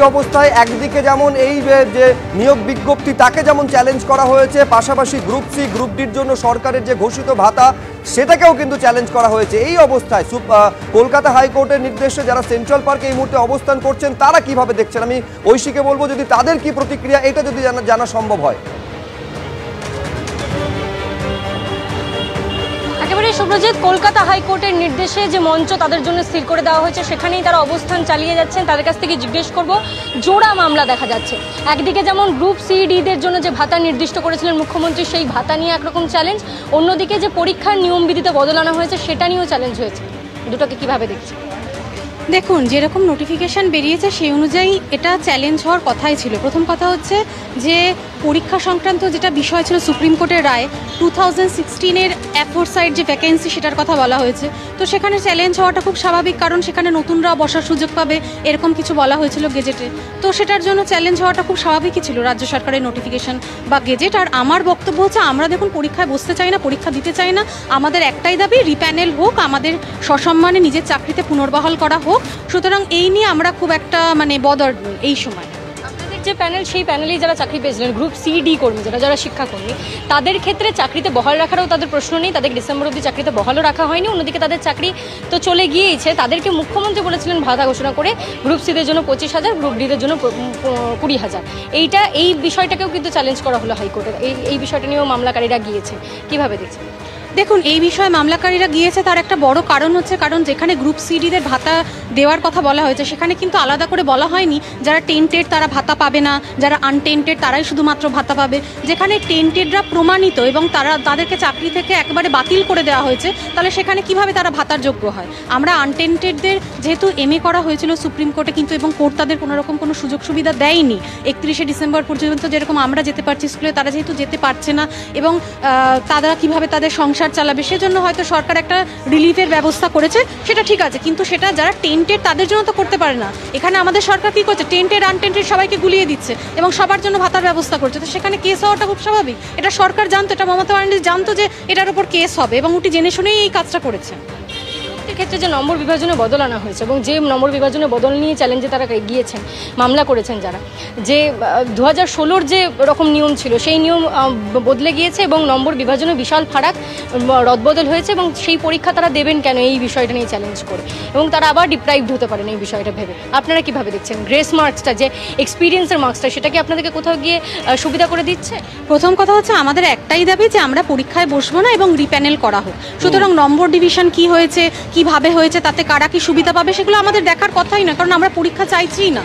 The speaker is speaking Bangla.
অবস্থায় একদিকে যেমন এই যে নিয়োগ বিজ্ঞপ্তি তাকে যেমন চ্যালেঞ্জ করা হয়েছে, পাশাপাশি গ্রুপ সি গ্রুপ ডির জন্য সরকারের যে ঘোষিত ভাতা সেটাকেও কিন্তু চ্যালেঞ্জ করা হয়েছে। এই অবস্থায় কলকাতা হাইকোর্টের নির্দেশে যারা সেন্ট্রাল পার্কে এই মুহূর্তে অবস্থান করছেন তারা কিভাবে দেখছেন, আমি ঐশীকে বলবো যদি তাদের কি প্রতিক্রিয়া এটা যদি জানা সম্ভব হয়। একেবারে সুব্রজিৎ, কলকাতা হাইকোর্টের নির্দেশে যে মঞ্চ তাদের জন্য স্থির করে দেওয়া হয়েছে সেখানেই তারা অবস্থান চালিয়ে যাচ্ছেন। তাদের কাছ থেকে জিজ্ঞেস করব, জোড়া মামলা দেখা যাচ্ছে। একদিকে যেমন গ্রুপ সি ডিদের জন্য যে ভাতা নির্দিষ্ট করেছিলেন মুখ্যমন্ত্রী, সেই ভাতা নিয়ে একরকম চ্যালেঞ্জ, অন্যদিকে যে পরীক্ষার নিয়মবিধিতে বদল আনা হয়েছে সেটা নিয়েও চ্যালেঞ্জ হয়েছে। দুটোকে কিভাবে দেখছে? দেখুন, যেরকম নোটিফিকেশান বেরিয়েছে সেই অনুযায়ী এটা চ্যালেঞ্জ হওয়ার কথাই ছিল। প্রথম কথা হচ্ছে যে পরীক্ষা সংক্রান্ত যেটা বিষয় ছিল সুপ্রিম কোর্টের রায় 2016-এর অ্যাফোরসাইড যে ভ্যাকেন্সি সেটার কথা বলা হয়েছে, তো সেখানে চ্যালেঞ্জ হওয়াটা খুব স্বাভাবিক, কারণ সেখানে নতুনরা বসার সুযোগ পাবে এরকম কিছু বলা হয়েছিল গেজেটে। তো সেটার জন্য চ্যালেঞ্জ হওয়াটা খুব স্বাভাবিকই ছিল রাজ্য সরকারের নোটিফিকেশান বা গেজেট। আর আমার বক্তব্য হচ্ছে আমরা দেখুন পরীক্ষায় বসতে চাই না, পরীক্ষা দিতে চাই না, আমাদের একটাই দাবি রিপ্যানেল হোক, আমাদের সসম্মানে নিজের চাকরিতে পুনর্বহাল করা হোক। সুতরাং এই নিয়ে আমরা খুব একটা বদর নই এই সময়। আপনাদের যে প্যানেল, সেই প্যানেলেই যারা চাকরি পেয়েছিলেন গ্রুপ সি ডি কর্মী, যারা শিক্ষাকর্মী, তাদের ক্ষেত্রে চাকরিতে বহাল রাখারও তাদের প্রশ্ন নেই, তাদের ডিসেম্বর অবধি চাকরিতে বহালও রাখা হয়নি। অন্যদিকে তাদের চাকরি তো চলে গিয়েছে, তাদেরকে মুখ্যমন্ত্রী বলেছিলেন ভাতা ঘোষণা করে গ্রুপ সিদের জন্য 25,000, গ্রুপ ডিদের জন্য 20,000। এই বিষয়টাকেও কিন্তু চ্যালেঞ্জ করা হলো হাইকোর্টে। এই বিষয়টা নিয়েও মামলাকারীরা গিয়েছে, কিভাবে দেখছেন? দেখুন, এই বিষয়ে মামলাকারীরা গিয়েছে তার একটা বড় কারণ হচ্ছে, কারণ যেখানে গ্রুপ সিডিদের ভাতা দেওয়ার কথা বলা হয়েছে সেখানে কিন্তু আলাদা করে বলা হয়নি যারা টেন্টেড তারা ভাতা পাবে না, যারা আনটেন্টেড তারাই শুধুমাত্র ভাতা পাবে। যেখানে টেন্টেডরা প্রমাণিত এবং তাদেরকে চাকরি থেকে একেবারে বাতিল করে দেওয়া হয়েছে, তাহলে সেখানে কিভাবে তারা ভাতার যোগ্য হয়? আমরা আনটেন্টেডদের যেহেতু এমএ করা হয়েছিল সুপ্রিম কোর্টে, কিন্তু এবং কোর্ট তাদের কোনোরকম কোনো সুযোগ সুবিধা দেয়নি 31শে ডিসেম্বর পর্যন্ত, যেরকম আমরা যেতে পারছি স্কুলে, তারা যেহেতু যেতে পারছে না এবং তারা কিভাবে তাদের সংসার চালাবে, সেজন্য হয়তো সরকার একটা রিলিফের ব্যবস্থা করেছে, সেটা ঠিক আছে। কিন্তু সেটা যারা টেন্টেড তাদের জন্য তো করতে পারে না। এখানে আমাদের সরকার কি করছে? টেন্টেড আনটেন্টেড সবাইকে গুলিয়ে দিচ্ছে এবং সবার জন্য ভাতার ব্যবস্থা করছে। তো সেখানে কেস হওয়াটা খুব স্বাভাবিক। এটা সরকার জানতো, এটা মমতা ব্যানার্জি জানতো যে এটার উপর কেস হবে এবং উনি জেনে শুনেই এই কাজটা করেছে। ক্ষেত্রে যে নম্বর বিভাজনে বদল আনা হয়েছে এবং যে নম্বর বিভাজনে বদল নিয়ে চ্যালেঞ্জে তারা গিয়েছেন, মামলা করেছেন যারা, যে 2016-র যে রকম নিয়ম ছিল সেই নিয়ম বদলে গিয়েছে এবং নম্বর বিভাজনে বিশাল ফারাক রদবদল হয়েছে এবং সেই পরীক্ষা তারা দেবেন কেন এই বিষয়টা নিয়ে চ্যালেঞ্জ করে, এবং তারা আবার ডিপ্রাইভড হতে পারেন এই বিষয়টা ভেবে। আপনারা কিভাবে দেখছেন গ্রেস মার্কসটা, যে এক্সপিরিয়েন্সের মার্কসটা, সেটা কি আপনাদেরকে কোথাও গিয়ে সুবিধা করে দিচ্ছে? প্রথম কথা হচ্ছে আমাদের একটাই দাবি যে আমরা পরীক্ষায় বসবো না এবং রিপ্যানেল করা হোক। সুতরাং নম্বর ডিভিশন কি হয়েছে, কিভাবে হয়েছে, তাতে কারা কি সুবিধা পাবে সেগুলো আমাদের দেখার কথাই না, কারণ আমরা পরীক্ষা চাইছি না।